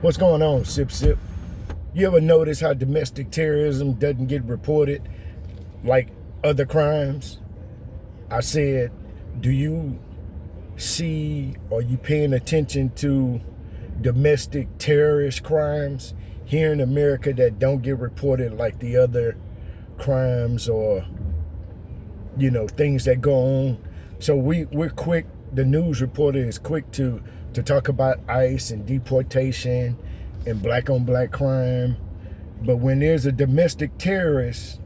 What's going on, Sip Sip? You ever notice how domestic terrorism doesn't get reported like other crimes? I said, do you see, or you paying attention to domestic terrorist crimes here in America that don't get reported like the other crimes, or things that go on? So we're quick, the news reporter is quick to talk about ICE and deportation and black on black crime. But when there's a domestic terrorist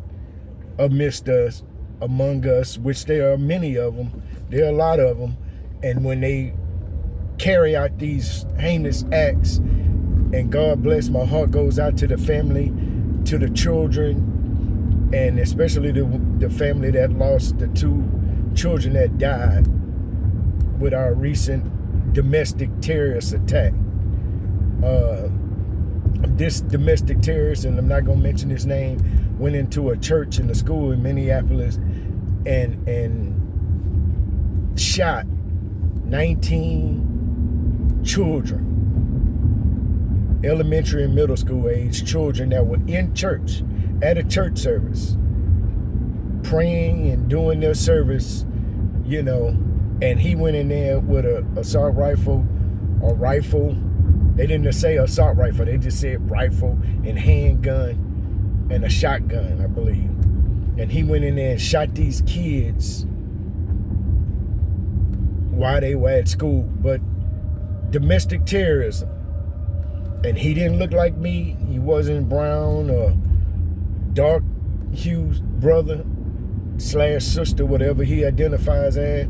among us, which there are many of them, there are a lot of them, and when they carry out these heinous acts, and God bless, my heart goes out to the family, to the children, and especially the family that lost the 2 children that died with our recent domestic terrorist attack. This domestic terrorist, and I'm not gonna mention his name, went into a church and a school in Minneapolis and shot 19 children, elementary and middle school age children that were in church at a church service, praying and doing their service, and he went in there with a assault rifle or rifle. They didn't say assault rifle, they just said rifle and handgun and a shotgun, I believe. And he went in there and shot these kids while they were at school. But domestic terrorism. And he didn't look like me. He wasn't brown or dark hued brother / sister, whatever he identifies as.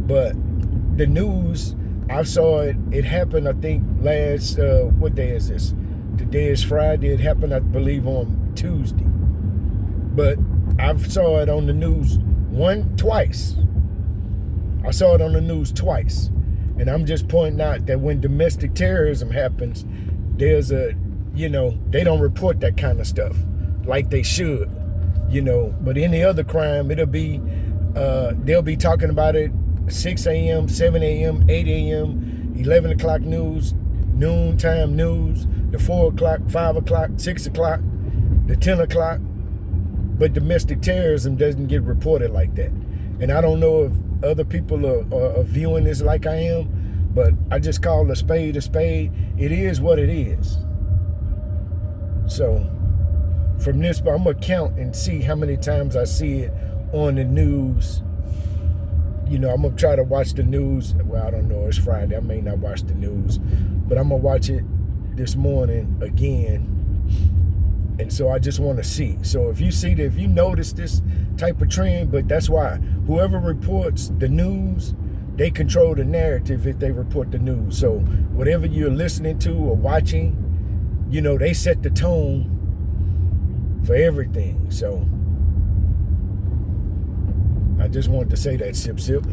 But the news, I saw it happened, I think, last, what day is this? Today is Friday. It happened, I believe, on Tuesday. But I saw it on the news twice. I saw it on the news twice. And I'm just pointing out that when domestic terrorism happens, there's they don't report that kind of stuff like they should, But any other crime, it'll be, they'll be talking about it 6 a.m., 7 a.m., 8 a.m., 11 o'clock news, noontime news, the 4 o'clock, 5 o'clock, 6 o'clock, the 10 o'clock. But domestic terrorism doesn't get reported like that. And I don't know if other people are viewing this like I am, but I just call a spade a spade. It is what it is. So from this, I'm going to count and see how many times I see it on the news. I'm going to try to watch the news. Well, I don't know. It's Friday. I may not watch the news. But I'm going to watch it this morning again. And so I just want to see. So if you notice this type of trend, but that's why whoever reports the news, they control the narrative if they report the news. So whatever you're listening to or watching, they set the tone for everything. So I just wanted to say that, Sip Sip.